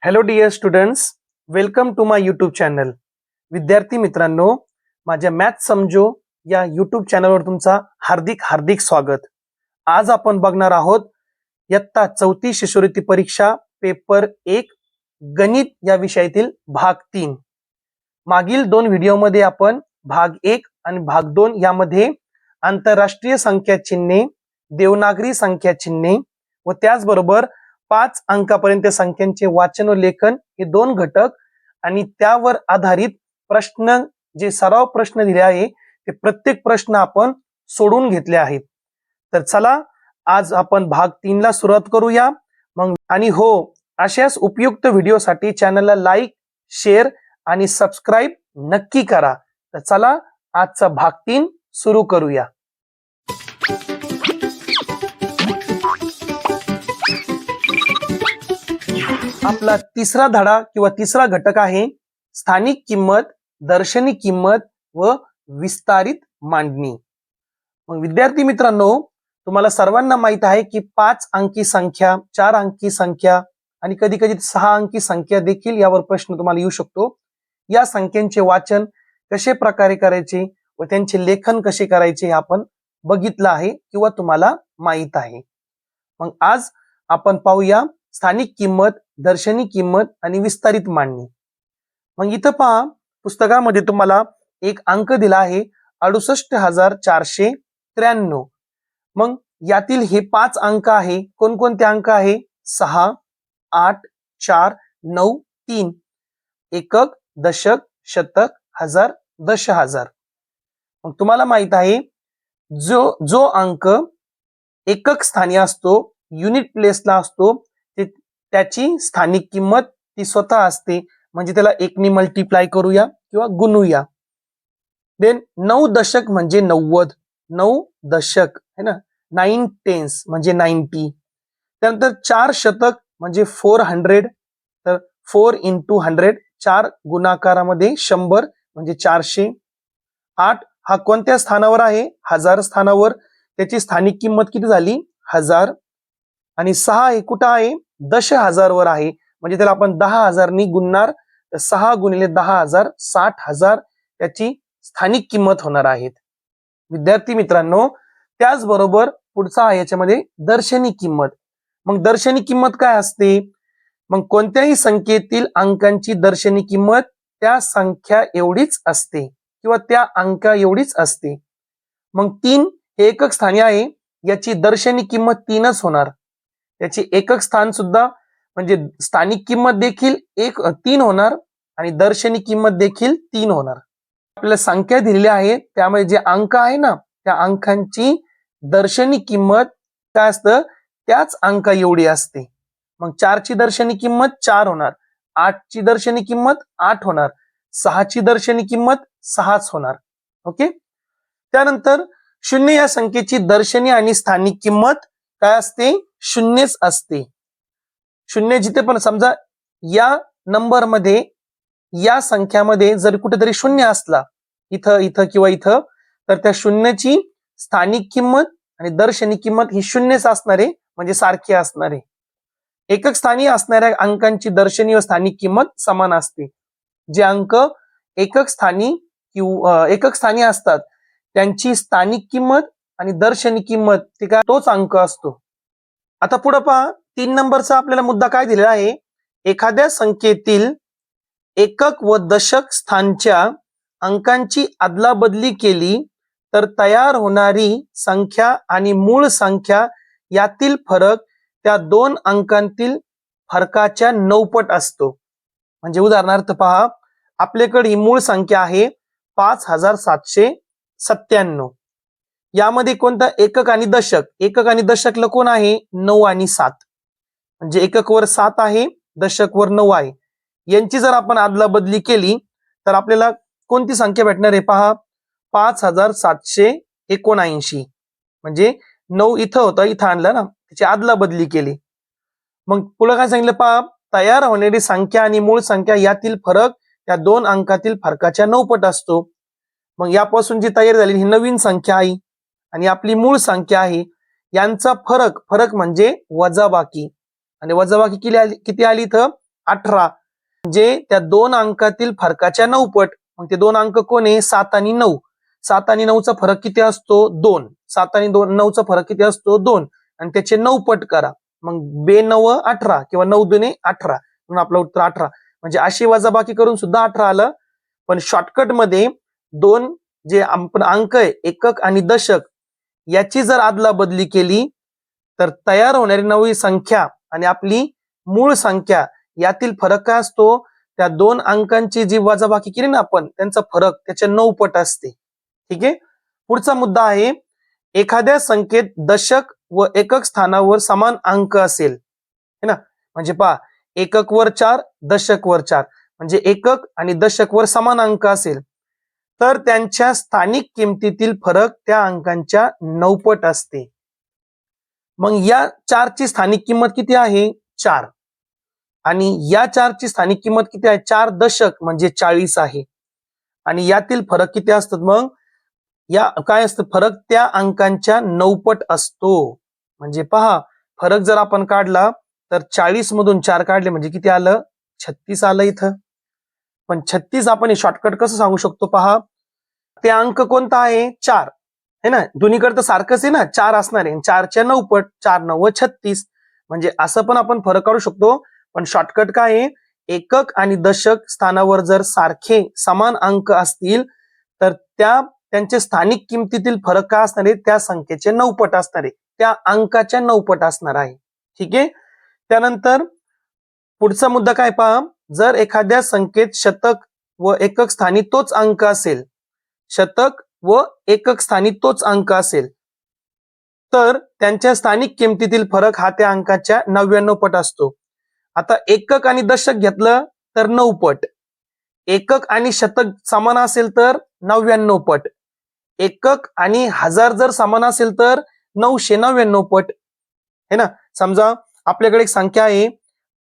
Hello dear students, welcome to my YouTube channel. विद्यार्थी मित्रांनो, माझ्या मॅथ समजो या यूट्यूब चॅनलवर तुमचा हार्दिक हार्दिक स्वागत. आज आपण बघणार आहोत इयत्ता 4थी शिष्यवृत्ती परीक्षा पेपर 1 गणित या विषयातील भाग 3. मागील 2 व्हिडिओमध्ये आपण भाग 1 आणि भाग 2 यामध्ये आंतरराष्ट्रीय संख्या चिन्हे, देवनागरी संख्या चिन्हे व त्याचबरोबर 5 अंकापर्यंत संख्यांचे वाचन व लेखन हे 2 घटक आणि त्यावर आधारित प्रश्न जे सराव प्रश्न दिले आहे ते प्रत्येक प्रश्न आपण सोडून घेतले आहेत. तर चला आज आपण भाग 3 ला सुरुवात करूया. मग आणि हो, अशाच उपयुक्त व्हिडिओसाठी चॅनलला लाईक, शेअर आणि सबस्क्राईब नक्की करा. तर चला आजचा भाग 3 सुरू करूया. आपला तिसरा धडा किंवा तिसरा घटक आहे स्थानिक किंमत, दर्शनी किंमत व विस्तारित मांडणी. मग विद्यार्थी मित्रांनो, तुम्हाला सर्वांना माहित आहे की 5 अंकी संख्या, 4 अंकी संख्या आणि कधी कधी 6 अंकी संख्या देखील यावर प्रश्न तुम्हाला येऊ शकतो. या संख्यांचे वाचन कसे प्रकारे करायचे व त्यांचे लेखन कसे करायचे आपण बघितलं आहे किंवा तुम्हाला माहित आहे. मग आज आपण पाहूया स्थानिक किंमत, दर्शनी किंमत आणि विस्तारित मांडणी. मग इथं पहा, पुस्तकामध्ये तुम्हाला एक अंक दिला आहे 68,493. मग यातील हे 5 अंक आहे. कोणकोणते अंक आहे? 6, 8, 4, 9, 3. एकक, दशक, शतक, हजार, दशहजार. मग तुम्हाला माहित आहे जो अंक एकक स्थानी असतो, युनिट प्लेसला असतो, त्याची स्थानिक किंमत ती स्वतः असते. म्हणजे त्याला 1 ने मल्टिप्लाय करूया किंवा गुणूया. देन 9 दशक म्हणजे 90. 9 दशक है ना, 9 टेन्स म्हणजे 90. त्यानंतर 4 शतक म्हणजे 400. तर 4 into 100, 4 गुणाकारामध्ये 100 म्हणजे 400. 8 हा कोणत्या स्थानावर आहे? हजार स्थानावर. त्याची स्थानिक किंमत किती झाली? 1000. आणि 6 हे कुठं आहे? दशहजारवर आहे. म्हणजे त्याला आपण 10,000 नी गुणणार. तर 6 गुणिले 10,000 60,000 त्याची स्थानिक किंमत होणार आहेत. विद्यार्थी मित्रांनो, त्याचबरोबर पुढचा आहे याच्यामध्ये दर्शनी किंमत. मग दर्शनी किंमत काय असते? मग कोणत्याही संख्येतील अंकांची दर्शनी किंमत त्या संख्या एवढीच असते किंवा त्या अंका एवढीच असते. मग 3 हे एकक स्थानी आहे, याची दर्शनी किंमत 3च होणार. त्याची एकक स्थान सुद्धा म्हणजे स्थानिक किंमत देखील 3 होणार आणि दर्शनी किंमत देखील 3 होणार. आपल्याला संख्या दिलेल्या आहेत, त्यामुळे जे अंक आहे ना, त्या अंकांची दर्शनी किंमत काय असतं? त्याच अंका एवढी असते. मग 4 ची दर्शनी किंमत 4 होणार, 8 ची दर्शनी किंमत 8 होणार, 6 ची दर्शनी किंमत 6च होणार. ओके. त्यानंतर 0 या संख्येची दर्शनी आणि स्थानिक किंमत काय असते? 0च असते. 0 जिथे पण समजा या नंबर मध्ये, या संख्यामध्ये जर कुठेतरी 0 असला, इथं इथं किंवा इथं, तर त्या 0ची स्थानिक किंमत आणि दर्शनी किंमत ही 0च असणार आहे, म्हणजे सारखी असणार आहे. एकक स्थानी असणाऱ्या अंकांची दर्शनी व स्थानिक किंमत समान असते. जे अंक एकक स्थानी असतात त्यांची स्थानिक किंमत आणि दर्शनी किंमत ती काय? तोच अंक असतो. आता पुढे पहा, 3 नंबरचा आपल्याला मुद्दा काय दिलेला आहे? एखाद्या संख्येतील एकक व दशक स्थानच्या अंकांची अदलाबदली केली तर तयार होणारी संख्या आणि मूळ संख्या यातील फरक त्या 2 अंकांतील फरकाच्या 9 पट असतो. म्हणजे उदाहरणार्थ पहा, आपल्याकडे ही मूळ संख्या आहे 5797. यामध्ये कोणता? एकक आणि दशक. एकक आणि दशकला कोण आहे? 9 आणि 7. म्हणजे एकक वर 7 आहे, दशक वर 9 आहे. यांची जर आपण अदलाबदली केली तर आपल्याला कोणती संख्या भेटणार आहे? पहा, 5779. म्हणजे 9 इथं होतं, इथं आणलं ना, त्याची अदलाबदली केली. मग पुढे काय सांगितलं? पहा, तयार होणारी संख्या आणि मूळ संख्या यातील फरक त्या 2 अंकातील फरकाच्या 9 पट असतो. मग यापासून जी तयार झालेली ही नवीन संख्या आहे आणि आपली मूळ संख्या आहे, यांचा फरक म्हणजे वजाबाकी. आणि वजाबाकी किती आली इथं? 18 म्हणजे त्या दोन अंकातील फरकाच्या 9 पट. मग ते दोन अंक कोण आहे? 7 आणि 9. 7 आणि 9चा फरक किती असतो? 2. 7 आणि 9चा फरक किती असतो? 2. आणि त्याचे 9 पट करा. मग 2 9 18 किंवा 9 2 18 म्हणून आपलं उत्तर 18. म्हणजे अशी वजाबाकी करून सुद्धा 18 आलं. पण शॉर्टकट मध्ये दोन जे आपण अंक आहे एकक आणि दशक याची जर आदला बदली केली तर तयार होणारी नवी संख्या आणि आपली मूळ संख्या यातील फरक काय असतो? त्या दोन अंकांची जी वजाबाकी केली ना आपण त्यांचा फरक त्याच्या 9 पट असते. ठीक आहे. पुढचा मुद्दा आहे एखाद्या संख्येत दशक व एकक स्थानावर समान अंक असेल है ना, म्हणजे पहा एकक वर 4 दशक वर 4 म्हणजे एकक आणि दशक वर समान अंक असेल तर त्यांच्या स्थानिक किमतीतील फरक त्या अंकांच्या 9 पट असते. मग या 4 ची स्थानिक किंमत किती आहे? 4. आणि या 4 ची स्थानिक किंमत किती आहे? 4 दशक म्हणजे 40 आहे. आणि यातील फरक किती असतात? मग या काय असतं? फरक त्या अंकांच्या 9 पट असतो. म्हणजे पहा फरक जर आपण काढला तर 40 मधून 4 काढले म्हणजे किती आलं? 36 आलं इथं. पण 36 आपण शॉर्टकट कसं सांगू शकतो? पहा ते अंक कोणता आहे? 4 है ना, दोन्हीकडे तर सारखंच आहे ना, 4 असणार आहे. 4च्या 9 पट 4 9 36 म्हणजे असं पण आपण फरक काढू शकतो. पण शॉर्टकट काय आहे? एकक आणि दशक स्थानावर जर सारखे समान अंक असतील तर त्यांचे स्थानिक किमतीतील फरक काय असणार आहे? त्या संख्येचे 9 पट असणार आहे, त्या अंकाच्या 9 पट असणार आहे. ठीक आहे. त्यानंतर पुढचा मुद्दा काय पहा, जर एखाद्या संख्येत शतक व एकक स्थानी तोच अंक असेल, शतक व एकक स्थानी तोच अंक असेल तर त्यांच्या स्थानिक किमतीतील फरक हा त्या अंकाच्या 99 पट असतो. आता एकक आणि दशक घेतलं तर 9 पट, एकक आणि शतक समान असेल तर 99 पट, एकक आणि हजार जर समान असेल तर 999 पट है ना. समजा आपल्याकडे एक संख्या आहे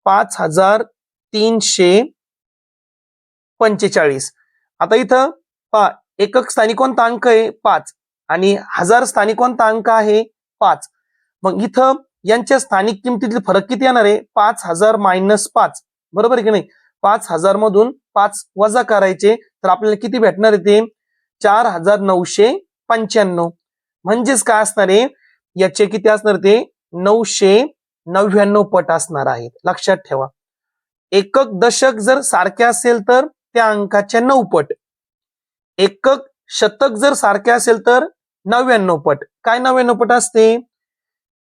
5345. आता इथं पहा एकक स्थानी कोणता अंक आहे? 5 आणि हजार स्थानी कोणता अंक आहे? 5. मग इथं यांच्या स्थानिक किमतीतील फरक किती येणार आहे? 5000 मायनस 5. बरोबर आहे की नाही? 5000 मधून 5 वजा करायचे तर आपल्याला किती भेटणार आहे? ते 4995. म्हणजेच काय असणार आहे? याचे किती असणार? ते 999 पट असणार आहेत. लक्षात ठेवा. एकक दशक जर सारखे असेल तर त्या अंकाच्या 9 पट, एकक शतक जर सारखे असेल तर 99 पट. काय 99 पट असते?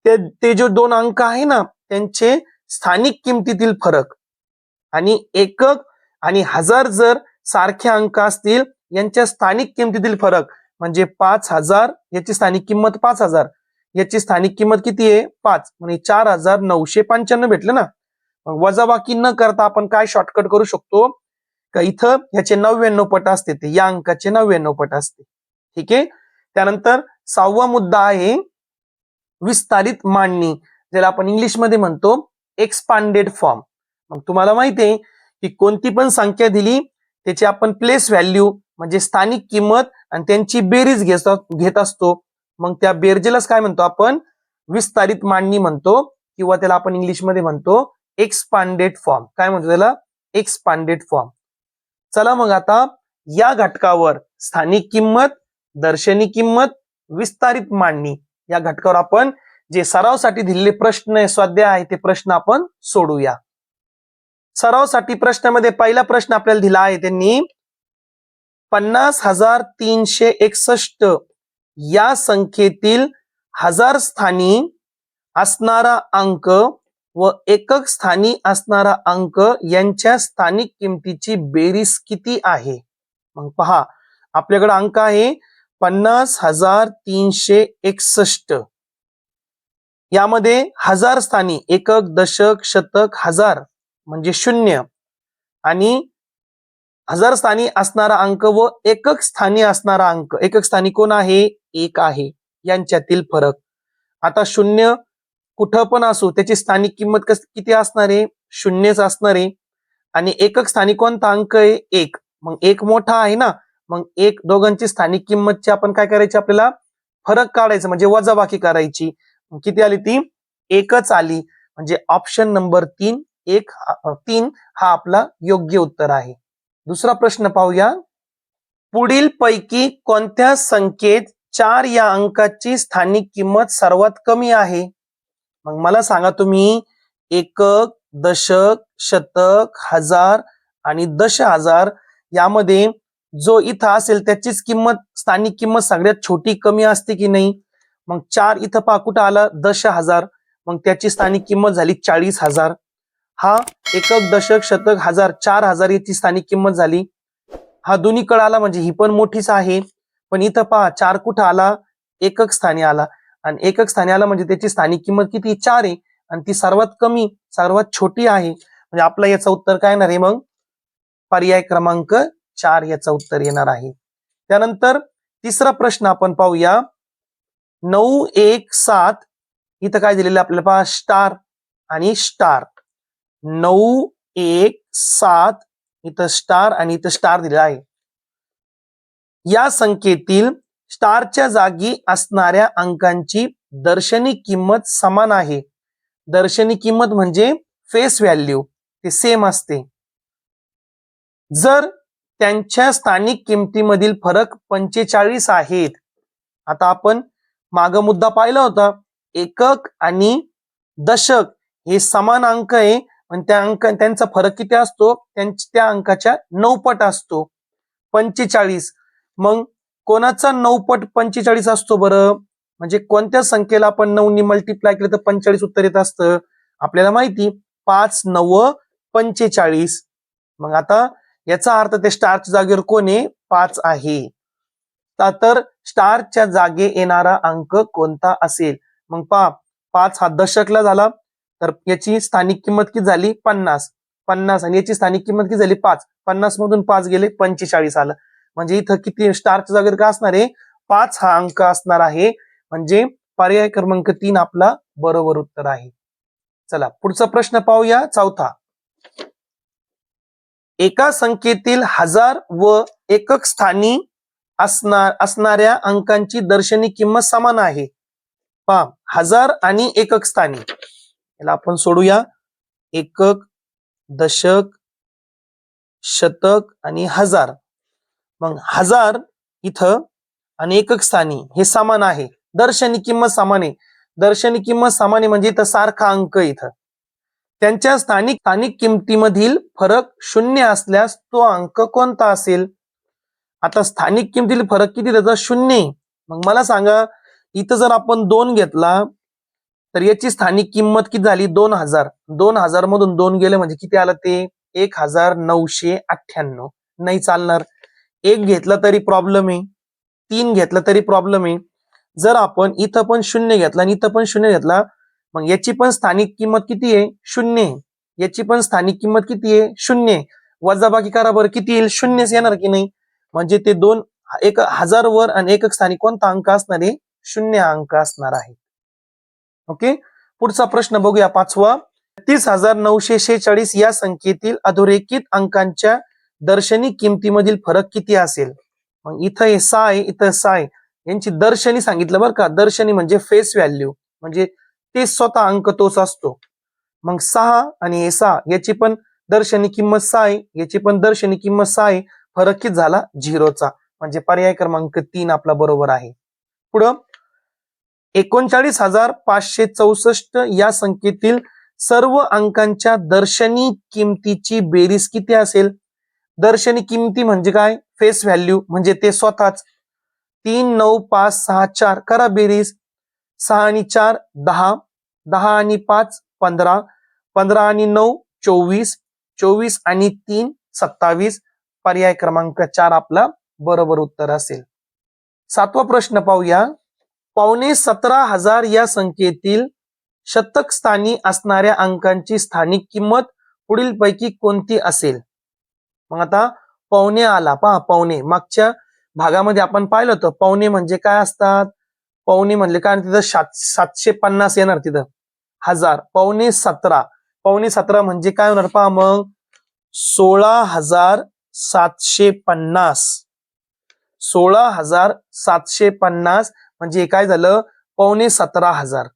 ते जो दोन अंक आहे ना त्यांचे स्थानिक किमतीतील फरक आणि एकक आणि हजार जर सारखे अंक असतील यांच्या स्थानिक किमतीतील फरक म्हणजे 5000 याची स्थानिक किंमत 5000 याची स्थानिक किंमत किती आहे? 5 म्हणजे 4995 भेटले ना. मग वजाबाकी न करता आपण काय शॉर्टकट करू शकतो का इथं याचे 99 पट असते ते या अंकाचे 99 पट असते. ठीक आहे. त्यानंतर 6वा मुद्दा आहे विस्तारित मांडणी, ज्याला आपण इंग्लिश मध्ये म्हणतो एक्सपांडेड फॉर्म. मग तुम्हाला माहिती आहे की कोणती पण संख्या दिली त्याची आपण प्लेस व्हॅल्यू म्हणजे स्थानिक किंमत आणि त्यांची बेरीज घेत असतो. मग त्या बेरजेलाच काय म्हणतो आपण? विस्तारित मांडणी म्हणतो किंवा त्याला आपण इंग्लिश मध्ये म्हणतो एक्सपांडेड फॉर्म. काय म्हणतो त्याला? Expanded form. चला मग आता या घटकावर स्थानिक किंमत, दर्शनी किंमत, विस्तारित मांडणी या घटकावर आपण जे सरावासाठी दिलेले प्रश्न स्वाध्याय आहे ते प्रश्न आपण सोडूया. सरावासाठी प्रश्नामध्ये पहिला प्रश्न आपल्याला दिला आहे त्यांनी 50,361 या संख्येतील हजार स्थानी असणारा अंक व एकक स्थानी असणारा अंक यांच्या स्थानिक किमतीची बेरीज किती आहे? मग पहा आपल्याकडे अंक आहे 50,361. यामध्ये हजार स्थानी एकक दशक शतक हजार म्हणजे 0 आणि हजार स्थानी असणारा अंक व एकक स्थानी असणारा अंक, एकक स्थानी कोण आहे? 1 आहे. यांच्यातील फरक. आता 0 कुठं पण असो त्याची स्थानिक किंमत किती असणार आहे? 0च असणार आहे. आणि एकक स्थानी कोणता अंक आहे? 1. मग 1 मोठा आहे ना, मग 1 दोघांची स्थानिक किंमतची आपण काय करायची? आपल्याला फरक काढायचा म्हणजे वजाबाकी करायची. किती आली ती? 1च आली. म्हणजे ऑप्शन नंबर 3 3 हा आपला योग्य उत्तर आहे. दुसरा प्रश्न पाहूया. पुढील पैकी कोणत्या संख्येत 4 या अंकाची स्थानिक किंमत सर्वात कमी आहे? मग मला सांगा तुम्ही, एकक, दशक, शतक, हजार आणि दशहजार यामध्ये जो इथं असेल त्याचीच किंमत, स्थानिक किंमत सगळ्यात छोटी कमी असते की नाही? मग 4 इथं पहा कुठं आला? 10,000. मग त्याची स्थानिक किंमत झाली 40,000. हा एकक, दशक, शतक, हजार, 4,000 याची स्थानिक किंमत झाली. हा दोन्हीकडे आला म्हणजे ही पण मोठीच आहे. पण इथं पहा 4 कुठं आला? एकक स्थानी आला. आणि एकक स्थानी आला म्हणजे त्याची स्थानिक किंमत किती? 4 आहे. आणि ती सर्वात कमी, सर्वात छोटी आहे. म्हणजे आपलं याचं उत्तर काय येणार आहे? मग पर्याय क्रमांक 4 याचं उत्तर येणार आहे. त्यानंतर तिसरा प्रश्न आपण पाहूया. 917 इथं काय दिलेलं आपल्याला पहा? स्टार आणि स्टार. 917 इथं स्टार आणि इथं स्टार दिलेला आहे. या संख्येतील स्टारच्या जागी असणाऱ्या अंकांची दर्शनी किंमत समान आहे. दर्शनी किंमत म्हणजे फेस व्हॅल्यू, ते सेम असते. जर त्यांच्या स्थानिक किमतीमधील फरक 45 आहेत. आता आपण माग मुद्दा पाहिला होता, एकक आणि दशक हे समान अंक आहे, आणि त्यांचा फरक किती असतो? त्या अंकाच्या 9 पट असतो, 45. मग कोणाचा 9 पट 45 असतो बरं? म्हणजे कोणत्या संख्येला आपण 9 ने मल्टिप्लाय केलं तर 45 उत्तर येत असतं? आपल्याला माहिती, 5 9 45. मग आता याचा अर्थ ते स्टारच्या जागेवर कोण आहे? 5 आहे. तर स्टारच्या जागे येणारा अंक कोणता असेल? मग पहा, 5 हा दशकला झाला, तर याची स्थानिक किंमत किती झाली? 50. 50 आणि याची स्थानिक किंमत किती झाली? 5. 50 मधून 5 गेले, 45 आलं. म्हणजे इथं किती स्टारच्या जागेवर काय असणार आहे? 5 हा अंक असणार आहे. म्हणजे पर्याय क्रमांक 3 आपला बरोबर उत्तर आहे. चला पुढचा प्रश्न पाहूया, चौथा. एका संख्येतील हजार व एकक स्थानी असणाऱ्या अंकांची दर्शनी किंमत समान आहे. पहा, हजार आणि एकक स्थानी, याला आपण सोडूया. एकक, दशक, शतक आणि हजार. मग हजार इथं आणि एकक स्थानी हे समान आहे, दर्शनी किंमत समान आहे. दर्शनी किंमत समान आहे म्हणजे इथं सारखा अंक इथं. त्यांच्या स्थानिक किमतीमधील फरक 0 असल्यास तो अंक कोणता असेल? आता स्थानिक किमतीतील फरक किती? त्याचा 0. मग मला सांगा, इथं जर आपण 2 घेतला तर याची स्थानिक किंमत किती झाली? 2000. 2000 मधून 2 गेले म्हणजे किती आलं? ते 1998. नाही चालणार. 1 घेतला तरी प्रॉब्लेम आहे, 3 घेतला तरी प्रॉब्लेम आहे. जर आपण इथं पण 0 घेतला आणि इथं पण 0 घेतला, मग याची पण स्थानिक किंमत किती आहे? 0. याची पण स्थानिक किंमत किती आहे? 0. वजाबाकी करा बरं, किती येईल? 0 येणार की नाही? म्हणजे ते 2 एक हजार वर आणि एकक स्थानिक कोणता अंक असणार आहे? 0 अंक असणार आहे. ओके, पुढचा प्रश्न बघूया, पाचवा. 30,946 या संख्येतील अधोरेखित अंकांच्या दर्शनी किमतीमधील फरक किती असेल? मग इथं हे 6 आहे, इथं 6 आहे. यांची दर्शनी सांगितलं बरं का. दर्शनी म्हणजे फेस व्हॅल्यू, म्हणजे ते स्वतः अंक तोच असतो. मग 6 आणि हे 6 याची पण दर्शनी किंमत 6 आहे, याची पण दर्शनी किंमत 6 आहे. फरक किती झाला? 0चा. म्हणजे पर्याय क्रमांक 3 आपला बरोबर आहे. पुढं 39,564 या संख्येतील सर्व अंकांच्या दर्शनी किमतीची बेरीज किती असेल? दर्शनी किमती म्हणजे काय? फेस व्हॅल्यू, म्हणजे ते स्वतःच. 3 9 5 6 4 करा बेरीज. 6 आणि 4 10, 10 आणि 5 15, 15 आणि 9 24, 24 आणि 3 27. पर्याय क्रमांक 4 आपला बरोबर उत्तर असेल. सातवा प्रश्न पाहूया. 17,500 या संख्येतील शतक स्थानी असणाऱ्या अंकांची स्थानिक किंमत पुढील पैकी कोणती असेल? मग आता पावणे आला, पहा पावणे. मागच्या भागामध्ये आपण पाहिलं होतं पावणे म्हणजे काय असतात. पावणे म्हणजे काय? तिथं 750 येणार, तिथं हजार. पावणे 17, पावणे 17 म्हणजे काय होणार पहा मग? 16,750. 16,750 म्हणजे काय झालं? पावणे 17,000.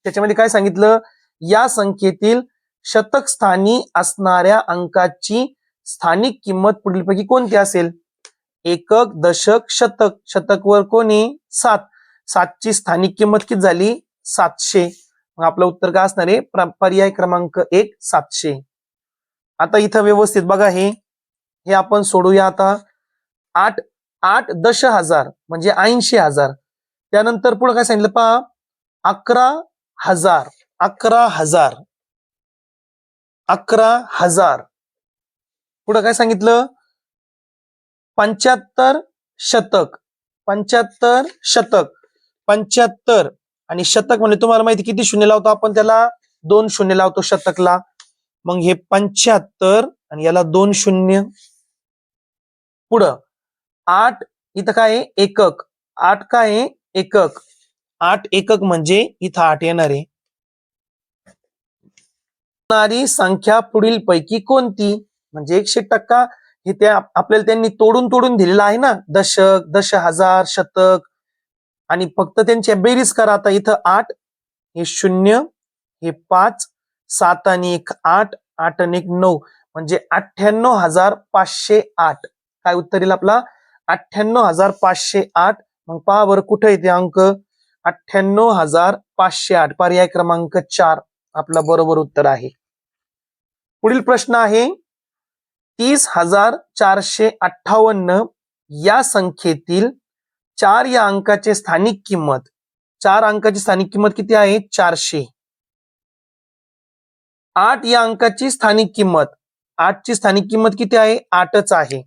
त्याच्यामध्ये काय सांगितलं? या संख्येतील शतक स्थानी असणाऱ्या अंकाची स्थानिक किंमत पुढीलपैकी कोणती असेल? एकक, दशक, शतक. शतक वर कोणी 7. 7ची स्थानिक किंमत किती झाली? 700. मग आपलं उत्तर काय असणार आहे? पर्याय क्रमांक 1 700. आता इथं व्यवस्थित बघा, हे आपण सोडूया आता. 8 दश हजार म्हणजे 80,000. त्यानंतर पुढे काय सांगितलं पहा? 11,000. 11,000. 11,000. पुढे काय सांगितलं? 75 शतक. 75 शतक. 75 आणि शतक म्हणजे तुम्हाला माहिती किती शून्य लावतो आपण त्याला? 2 शून्य लावतो शतकला. मग हे 75 आणि याला 2 शून्य. पुढं 8 इथं काय आहे? एकक. 8 काय आहे? एकक. 8 एकक म्हणजे इथं 8 येणार आहे. संख्या पुढील पैकी कोणती? म्हणजे 100% हे त्या आपल्याला त्यांनी तोडून दिलेलं आहे ना, दशक, दश हजार, शतक, आणि फक्त त्यांच्या बेरीज करा. आता इथं 8 हे 0, हे 5, 7 आणि 1 8, 8 आणि 1 9 म्हणजे 98,508. काय उत्तर येईल आपला? 98,508. मग पहा बरं कुठे येते अंक? 98,508. पर्याय क्रमांक 4 आपला बरोबर उत्तर आहे. पुढील प्रश्न आहे 30,458 या संख्येतील 4 या अंकाचे स्थानिक किंमत. 4 अंकाची स्थानिक किंमत किती आहे? 400. 8 या अंकाची स्थानिक किंमत. 8 ची स्थानिक किंमत किती आहे? 8च आहे.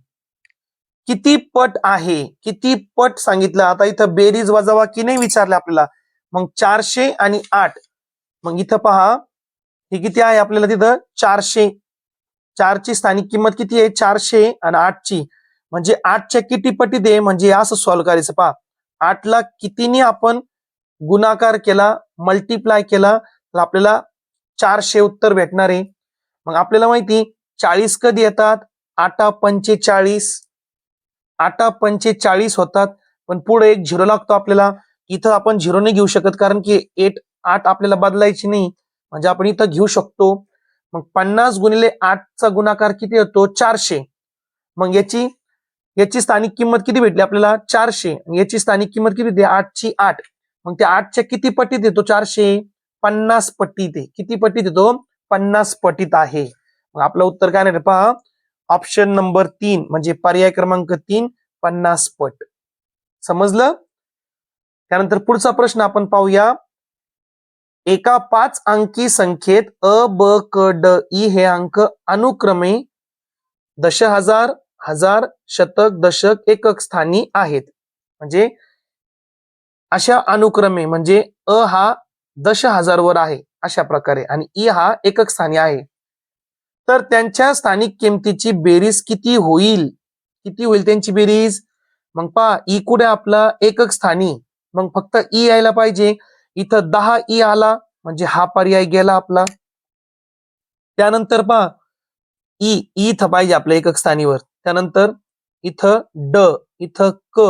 किती पट आहे? किती पट सांगितलं. आता इथं बेरीज वजाबाकी नाही विचारले आपल्याला. मग 400 आणि 8. मग इथं पहा हे किती आहे आपल्याला? तिथं 400. 4 ची स्थानिक किंमत किती आहे? 400 आणि 8 ची म्हणजे 8च्या किती पटीत आहे? म्हणजे असं सॉल्व्ह करायचं पहा. 8 ला कितीने आपण गुणाकार केला, मल्टिप्लाय केला तर आपल्याला 400 उत्तर भेटणार आहे. मग आपल्याला माहिती 40 कधी येतात? 8 45. 8 45 होतात. पण पुढे एक झिरो लागतो आपल्याला. इथं आपण झिरो नाही घेऊ शकत कारण की 8 आपल्याला बदलायची नाही, म्हणजे आपण इथं घेऊ शकतो. मग 50 गुणिले 8 चा गुणाकार किती होतो? 400. मग याची स्थानिक किंमत किती भेटली आपल्याला? 400. याची स्थानिक किंमत किती होती? 8 ची 8. मग त्या 8च्या किती पटीत येतो 400? 50 पटीत आहे. किती पटीत येतो? 50 पटीत आहे. मग आपलं उत्तर काय नाही पहा, ऑप्शन नंबर 3 म्हणजे पर्याय क्रमांक 3 50 पट. समजलं? त्यानंतर पुढचा प्रश्न आपण पाहूया. एका 5 अंकी संख्येत अ, ब, क, ड, ई हे अंक अनुक्रमे दश हजार, हजार, शतक, दशक, एकक स्थानी आहेत. म्हणजे अशा अनुक्रमे म्हणजे अ हा 10,000 वर आहे अशा प्रकारे आणि ई हा एकक स्थानी आहे. तर त्यांच्या स्थानिक किमतीची बेरीज किती होईल? किती होईल त्यांची बेरीज? मग पहा ई कुठे आपला? एकक स्थानी. मग फक्त ई यायला पाहिजे. इथं 10 ई आला म्हणजे हा पर्याय गेला आपला. त्यानंतर पहा ई इथं पाहिजे आपल्या एकक स्थानीवर. त्यानंतर इथं ड, इथं क,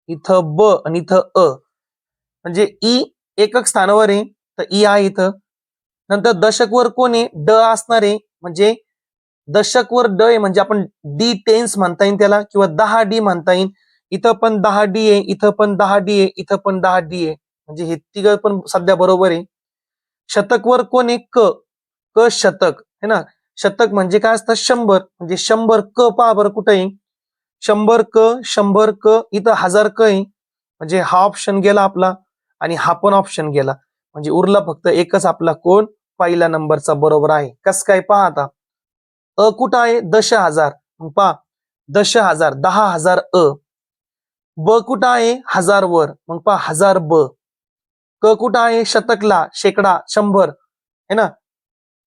इथं ब आणि इथं अ म्हणजे ई एकक स्थानावर आहे तर ई आहे इथं. नंतर दशकवर कोण आहे? ड असणार आहे. म्हणजे दशकवर ड आहे म्हणजे आपण डी टेन्स म्हणता येईल त्याला किंवा 10D म्हणता येईल. इथं पण 10D आहे, इथं पण 10D आहे, इथं पण 10D आहे. म्हणजे हे तिघं पण सध्या बरोबर आहे. शतकवर कोण आहे? क. क शतक है ना. शतक म्हणजे काय असतं? 100. म्हणजे 100 क पहा बरं कुठे आहे? 100 क, 100 क, इथं 1000 क आहे. म्हणजे हा ऑप्शन गेला आपला आणि हा पण ऑप्शन गेला. म्हणजे उरला फक्त एकच आपला कोण? पहिल्या नंबरचा बरोबर आहे. कस काय पहा आता. अ कुठं आहे? 10,000. मग पहा 10,000 10,000 अ. ब कुठं आहे? 1000 वर. मग पहा 1000 ब. क कुठं आहे? शतकला, शेकडा, 100 है ना.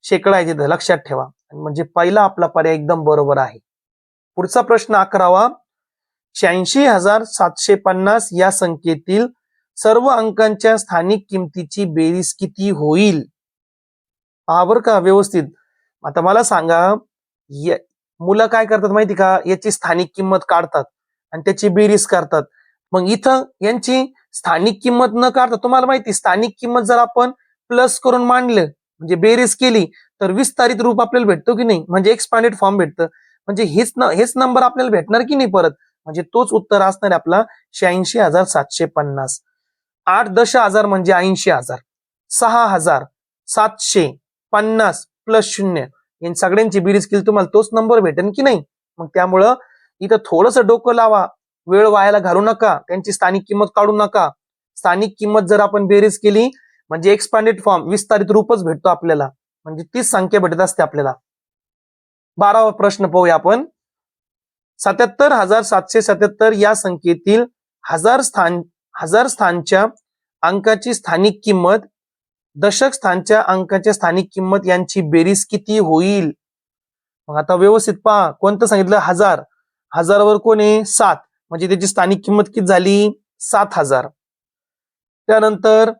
शेकडा आहे तिथं लक्षात ठेवा. म्हणजे पहिला आपला पर्याय एकदम बरोबर आहे. पुढचा प्रश्न 11वा. 86,750 या संख्येतील सर्व अंकांच्या स्थानिक किमतीची बेरीज किती होईल? पहा बरं का व्यवस्थित. आता मला सांगा, मुलं काय करतात माहिती का? याची स्थानिक किंमत काढतात आणि त्याची बेरीज करतात. मग इथं यांची स्थानिक किंमत न काढता तुम्हाला माहिती स्थानिक किंमत जर आपण प्लस करून मांडलं म्हणजे बेरीज केली तर विस्तारित रूप आपल्याला भेटतो की नाही, म्हणजे एक्सपांडेड फॉर्म भेटतं. म्हणजे हेच नंबर आपल्याला भेटणार की नाही परत, म्हणजे तोच उत्तर असणार आहे आपला 86,750. 8,10,000 म्हणजे 80,000. 6,750 प्लस 0 या सगळ्यांची बेरीज केली तुम्हाला तोच नंबर भेटेल की नाही. मग त्यामुळं इथं थोडंसं डोकं लावा, वेळ वायाला घालू नका, त्यांची स्थानिक किंमत काढू नका. स्थानिक किंमत जर आपण बेरीज केली म्हणजे एक्सपांडेड फॉर्म विस्तारित रूपच भेटतो आपल्याला, म्हणजे तीच संख्या भेटत असते आपल्याला. 12वा प्रश्न पाहूया आपण. 77,777 या संख्येतील हजार स्थानच्या अंकाची स्थानिक किंमत दशक स्थानच्या अंकाच्या स्थानिक किंमत यांची बेरीज किती होईल. मग आता व्यवस्थित पहा, कोणतं सांगितलं, हजारावर कोण आहे 7, म्हणजे त्याची स्थानिक किंमत किती झाली 7,000. त्यानंतर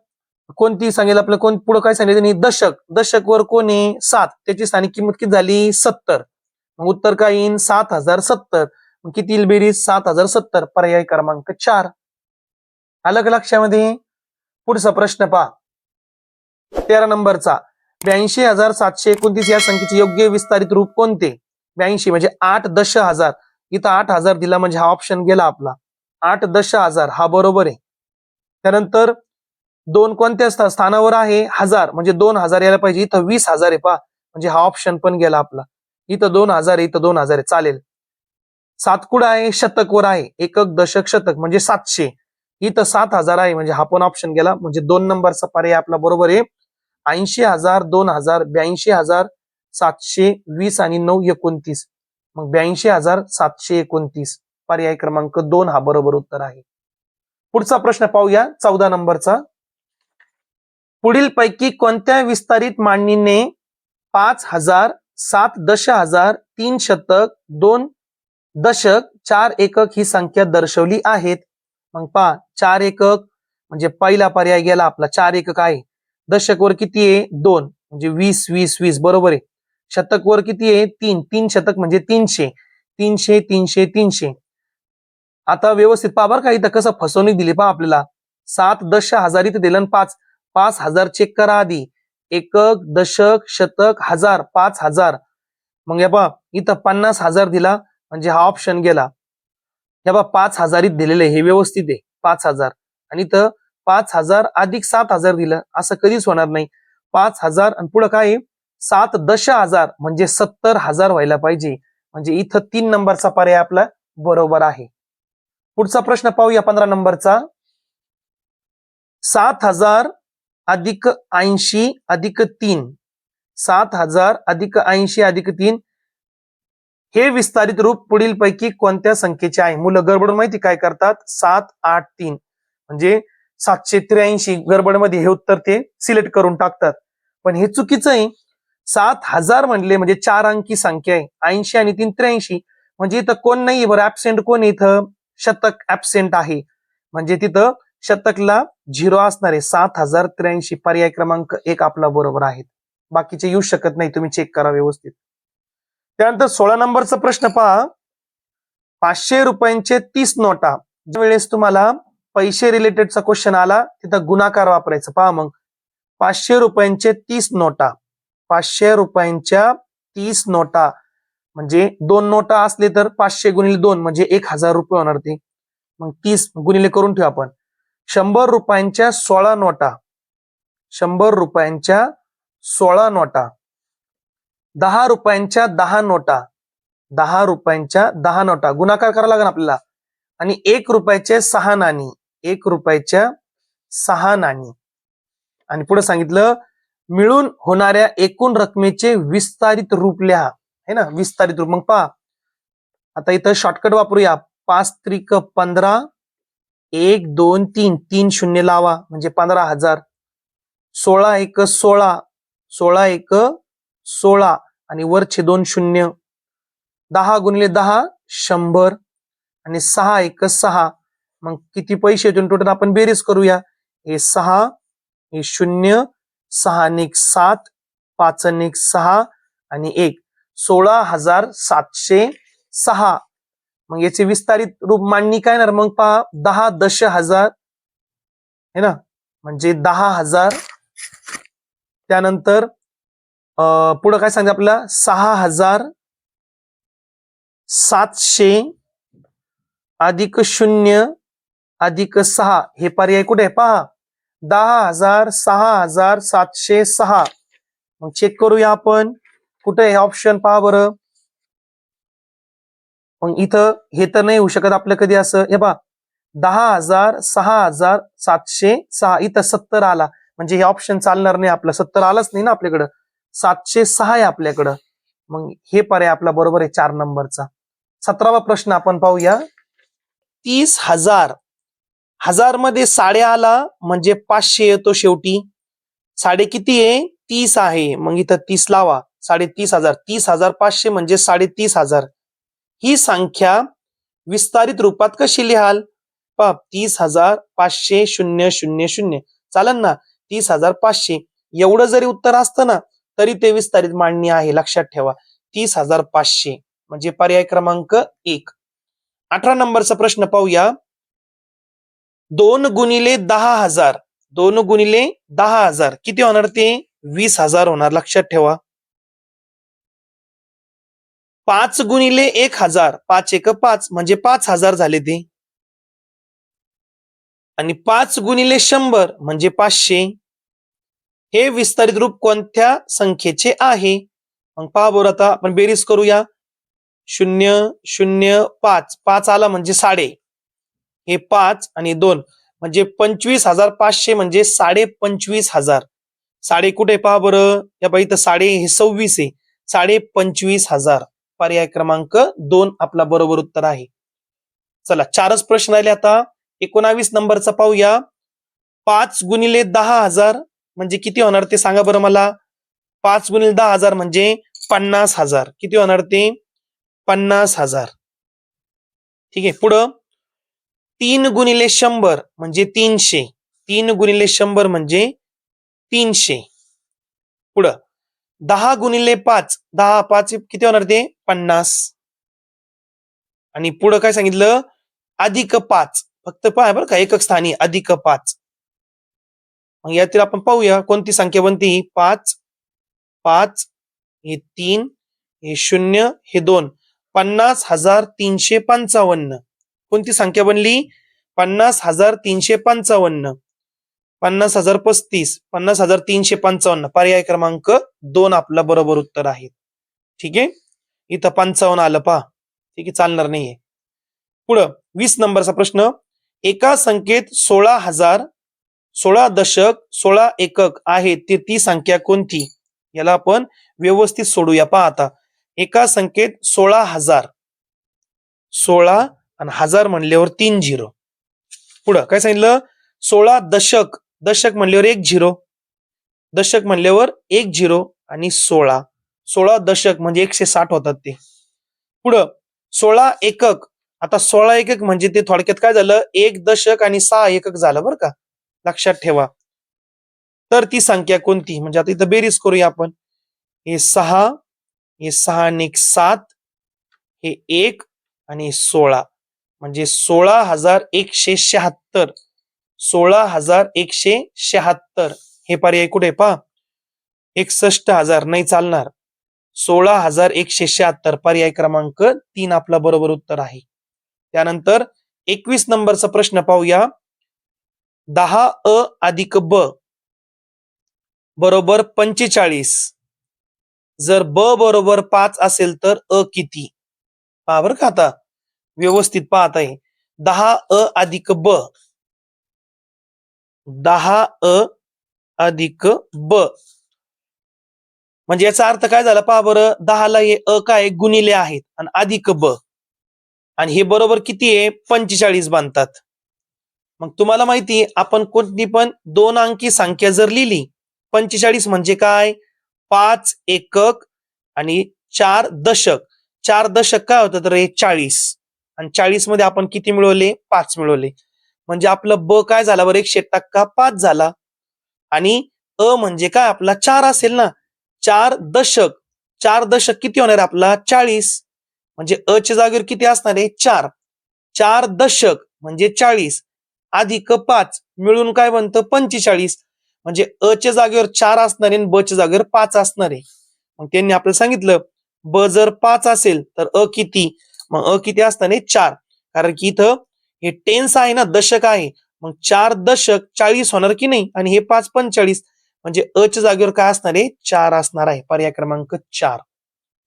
कोणती सांगेल आपलं, कोण पुढे काय सांगितलं, दशकवर कोण आहे 7, त्याची स्थानिक किंमत किती झाली 70. मग उत्तर काय येईल 7,070. मग किती येईल बेरीज 7,070, पर्याय क्रमांक 4. आलं का लक्षामध्ये. पुढचा प्रश्न पहा 13 नंबरचा. 82,729 या संख्येचे योग्य विस्तारित रूप कोणते. 82 म्हणजे 8,10,000. इथं 8,000 दिला म्हणजे हा ऑप्शन गेला आपला. 8,10,000 हा बरोबर आहे. त्यानंतर 2 कोणत्या स्थानावर आहे 1000, म्हणजे 2,000 यायला पाहिजे, इथं 20,000 आहे पहा, म्हणजे हा ऑप्शन पण गेला आपला. इथं 2,000 आहे, इथं 2,000 आहे, चालेल. 7 कुठं आहे शतकवर आहे, एकक दशक शतक म्हणजे 700. इथं 7,000 आहे, म्हणजे हा पण ऑप्शन गेला, म्हणजे 2 नंबरचा पर्याय आपला बरोबर आहे. 80,000, 2,000, 82,720 आणि 929. मग 82,729 पर्याय क्रमांक 2 हा बरोबर उत्तर आहे. पुढचा प्रश्न पाहूया 14 नंबरचा. पुढील पैकी कोणत्या विस्तारित मांडणीने 5,000, 7,10,000, 3 शतक, 2 दशक, 4 एकक ही संख्या दर्शवली आहेत. मग पहा 4 एकक म्हणजे पहिला पर्याय गेला आपला, 4 एकक आहे. दशकवर किती आहे 2, म्हणजे 20, 20, 20 बरोबर आहे. शतकवर किती आहे 3, 3 शतक म्हणजे 300, 300, 300, 300. आता व्यवस्थित पहा बरं का, इथं कसं फसवणूक दिली पहा आपल्याला. 7,10,000 इथं दिलं, 5,000 चेक करा आधी. एकक, दशक, शतक, हजार, 5,000. मग या पहा इथं 50,000 दिला, म्हणजे हा ऑप्शन गेला. या पहा 5,000 दिलेले हे व्यवस्थित आहे 5,000, आणि इथं 5,000 अधिक 7,000 दिलं, असं कधीच होणार नाही. 5,000 आणि पुढे काय 7,10,000 म्हणजे 70,000 व्हायला पाहिजे, म्हणजे इथं 3 नंबरचा पर्याय आपला बरोबर आहे. पुढचा प्रश्न पाहूया 15 नंबरचा. 7,000 अधिक 80 अधिक 3, 7,000 अधिक 80 अधिक 3 हे विस्तारित रूप पुढील पैकी कोणत्या संख्येचे आहे. मुलं गडबड माहिती काय करतात, 7, 8, 3 म्हणजे 783 गडबडमध्ये हे उत्तर ते सिलेक्ट करून टाकतात, पण हे चुकीचं आहे. 7,000 म्हणले म्हणजे 4 अंकी संख्या आहे. 80 आणि 3 83, म्हणजे इथं कोण नाही बरं, ऍबसेंट कोण इथं, शतक ऍबसेंट आहे, म्हणजे तिथं शतकला 0 असणार आहे. 7,083 पर्याय क्रमांक 1 आपला बरोबर आहे. बाकीचे येऊ शकत नाही, तुम्ही चेक करा व्यवस्थित. त्यानंतर 16 नंबरचा प्रश्न पहा. 500 रुपयांचे 30 नोटा. ज्या वेळेस तुम्हाला पैसे रिलेटेडचा क्वेश्चन आला तिथं गुणाकार वापरायचा. पहा मग 500 रुपयांचे 30 नोटा, 500 रुपयांच्या 30 नोटा म्हणजे 2 नोटा असले तर 500 गुणिले 2 म्हणजे 1,000 रुपये होणार ते. मग 30 गुणिले करून ठेवू आपण. 100 रुपयांच्या 16 नोटा, 100 रुपयांच्या 16 नोटा, 10 रुपयांच्या 10 नोटा, 10 रुपयांच्या 10 नोटा गुणाकार करावा लागेल आपल्याला. आणि 1 रुपयाचे 6 नाणी, 1 रुपयाच्या 6 नाणी. आणि पुढे सांगितलं मिळून होणाऱ्या एकूण रकमेचे विस्तारित रूप लिहा, है ना, विस्तारित रूप. मग पहा आता इथं शॉर्टकट वापरूया. 5 त्रिक 15, 1 2 3 3 शून्य लावा म्हणजे 15,000. 16 एक 16, 16 एक 16 आणि वरचे 2 शून्य. 10 गुणिले 10 100 आणि 6 एक 6. मग किती पैसे येतील टोटल आपण बेरीज करूया. हे 6, हे 0, 6 आणि 7, 5 आणि 6 आणि 1, 16,706. मग याचे विस्तारित रूप मांडणी काय ना, मग पहा 10,10,000 है ना, म्हणजे 10,000. त्यानंतर पुढं काय सांगते आपल्याला 6,700 अधिक 0 अधिक 6 हे पर्याय कुठे आहे पहा. 10,000 6,706 मग चेक करूया आपण कुठे आहे ऑप्शन पहा बरं. मग इथं हे तर नाही होऊ शकत आपलं कधी असं. हे पहा 10,000 6,706 इथं 70 आला म्हणजे हे ऑप्शन चालणार नाही आपलं. 70 आलंच नाही ना आपल्याकडं. 706 आहे आपल्याकडं. मग हे पर्याय आपला बरोबर आहे 4 नंबरचा. 17वा प्रश्न आपण पाहूया. 30,000 हजार मध्ये साडे आला म्हणजे 500 येतो शेवटी. साडे किती आहे 30 आहे मग इथं 30 लावा. 30,500 30,500 म्हणजे 30,500. ही संख्या विस्तारित रूपात कशी लिहाल. 30,500,000 चालेल ना. 30,500 एवढं जरी उत्तर असतं ना तरी ते विस्तारित मांडणी आहे. लक्षात ठेवा 30,500 म्हणजे पर्याय क्रमांक 1. 18 नंबरचा प्रश्न पाहूया. 2 गुणिले 10,000 2 गुणिले 10,000 किती होणार ते 20,000 होणार. लक्षात ठेवा. 5 गुणिले 1,000 5 एक 5 म्हणजे 5,000 झाले ते. आणि 5 गुणिले 100 म्हणजे 500. हे विस्तारित रूप कोणत्या संख्येचे आहे. मग पहा बरं आता आपण बेरीज करूया. 0 0 5 5 आला म्हणजे साडे. हे 5 आणि 2 म्हणजे 25,500 म्हणजे 25,500. साडे कुठे पहा बरं. या बाई तर साडे हे 26 आहे. 25,500 पर्याय क्रमांक 2 आपला बरोबर उत्तर आहे. चला 4च प्रश्न आले आता. 19 नंबरचा पाहूया. 5 गुणिले 10,000 म्हणजे किती होणार ते सांगा बरं मला. 5 गुणिले 10,000 म्हणजे 50,000. किती होणार ते 50,000. ठीक आहे. पुढं 3 गुणिले 100 म्हणजे 300. 3 गुणिले 100 म्हणजे 300. पुढं 10 गुणिले 5 10 5 किती होणार ते 50. आणि पुढं काय सांगितलं अधिक 5 फक्त पहा बरं का एकक स्थानी अधिक 5. मग यातील आपण पाहूया कोणती संख्या बनती. 5 5 हे 3 हे 0 हे 2 50,355 कोणती संख्या बनली 50,355. 50,035 50,355 पर्याय क्रमांक 2 आपला बरोबर उत्तर आहे. ठीक आहे. इथं 55 आलं पहा. ठीक आहे चालणार नाहीये. पुढं 20 नंबरचा प्रश्न. एका संख्येत 16,000 16 दशक 16 एकक आहे ते ती संख्या कोणती. याला आपण व्यवस्थित सोडूया पहा आता. एका संख्येत 16,000 16 आणि 1000 म्हणल्यावर 3 झिरो. पुढं काय सांगितलं 16 दशक दशक म्हणल्यावर 1 झिरो. दशक म्हणल्यावर 1 झिरो आणि 16 16 दशक म्हणजे 160 होतात ते. पुढं 16 एकक. आता 16 एकक म्हणजे ते थोडक्यात काय झालं 1 दशक आणि 6 एकक झालं बरं का. लक्षात ठेवा. तर ती संख्या कोणती म्हणजे आता इथं बेरीज करूया आपण. हे 6 हे 6 आणि 1 7 हे 1 आणि 16 म्हणजे 16,176. 16,176 हे पर्याय कुठे पहा. 61,000 नाही चालणार. 16,176 पर्याय क्रमांक 3 आपला बरोबर उत्तर आहे. त्यानंतर 21 नंबरचा प्रश्न पाहूया. 10 अधिक ब बरोबर 45. जर ब बरोबर 5 असेल तर अ किती. पहा बरं का आता व्यवस्थित पाहत आहे. 10 अधिक ब 10 अधिक ब म्हणजे याचा अर्थ काय झाला पहा बरं. 10ला हे अ काय गुणिले आहेत आणि अधिक ब आणि हे बरोबर किती आहे 45 बनतात. मग तुम्हाला माहिती आपण कोणती पण 2 अंकी संख्या जर लिहिली 45 म्हणजे काय 5 एकक आणि 4 दशक. 4 दशक काय होतं तर हे 40 आणि 40 मध्ये आपण किती मिळवले 5 मिळवले. म्हणजे आपलं ब काय झाला बरं 100% 5 झाला. आणि अ म्हणजे काय आपला 4 असेल ना. 4 दशक 4 दशक किती होणार आपला 40 म्हणजे अ च्या जागेवर किती असणार आहे 4. 4 दशक म्हणजे 40 अधिक 5 मिळून काय बनतं 45 म्हणजे अ च्या जागेवर 4 असणार आहे ब च्या जागेवर 5 असणार आहे. मग त्यांनी आपल्याला सांगितलं ब जर 5 असेल तर अ किती, मग अ किती असताना 4, कारण की इथं हे टेन्स आहे ना, दशक आहे, मग 4 दशक 40 होणार की नाही, आणि हे 5 45, म्हणजे अ च्या जागेवर काय असणार आहे 4 असणार आहे, पर्याय क्रमांक 4.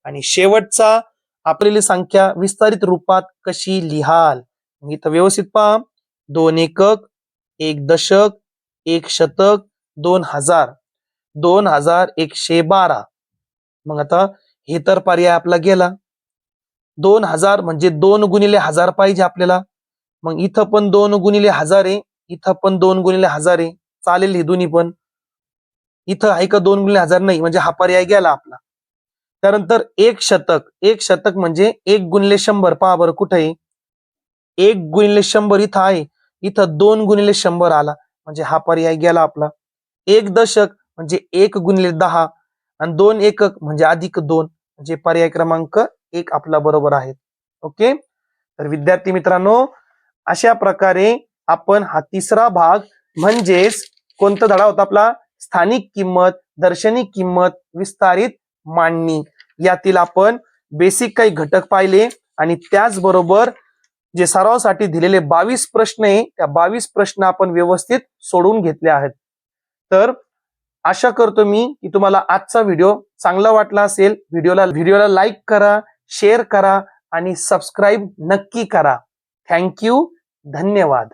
आणि शेवटचा आपलेली संख्या विस्तारित रूपात कशी लिहाल, इथं व्यवस्थित पहा, 2 एकक, 1 दशक, 1 शतक, 2000, 2112. मग आता हे तर पर्याय आपला गेला. 2000 म्हणजे 2 गुणिले 1000 पाहिजे आपल्याला. मग इथं पण 2 गुणिले 1000 आहे, इथं पण 2 गुणिले 1000 आहे, चालेल हे दोन्ही पण. इथं आहे का 2 गुणिले 1000, नाही, म्हणजे हा पर्याय गेला आपला. त्यानंतर 1 शतक, 1 शतक म्हणजे 1 गुणिले 100, पहा बरं कुठे आहे, 1 गुणिले 100 इथं आहे, इथं 2 गुणिले 100 आला, म्हणजे हा पर्याय गेला आपला. 1 दशक म्हणजे 1 गुणिले 10, आणि 2 एकक म्हणजे अधिक 2, म्हणजे पर्याय क्रमांक 1 आपला बरोबर आहे. ओके. तर विद्यार्थी मित्रांनो, अशा प्रकारे आपण हा तिसरा भाग म्हणजेच कोणता धडा होता आपला, स्थानिक किंमत, दर्शनी किंमत, विस्तारित मांडणी, यातील आपण बेसिक काही घटक पाहिले, आणि त्याचबरोबर जे सरावासाठी दिलेले 22 प्रश्न आहे, त्या 22 प्रश्न आपण व्यवस्थित सोडवून घेतले आहेत. तर आशा करतो मी की तुम्हाला आजचा व्हिडिओ चांगला वाटला असेल. व्हिडिओला लाईक करा, शेअर करा आणि सबस्क्राईब नक्की करा. थँक्यू, धन्यवाद.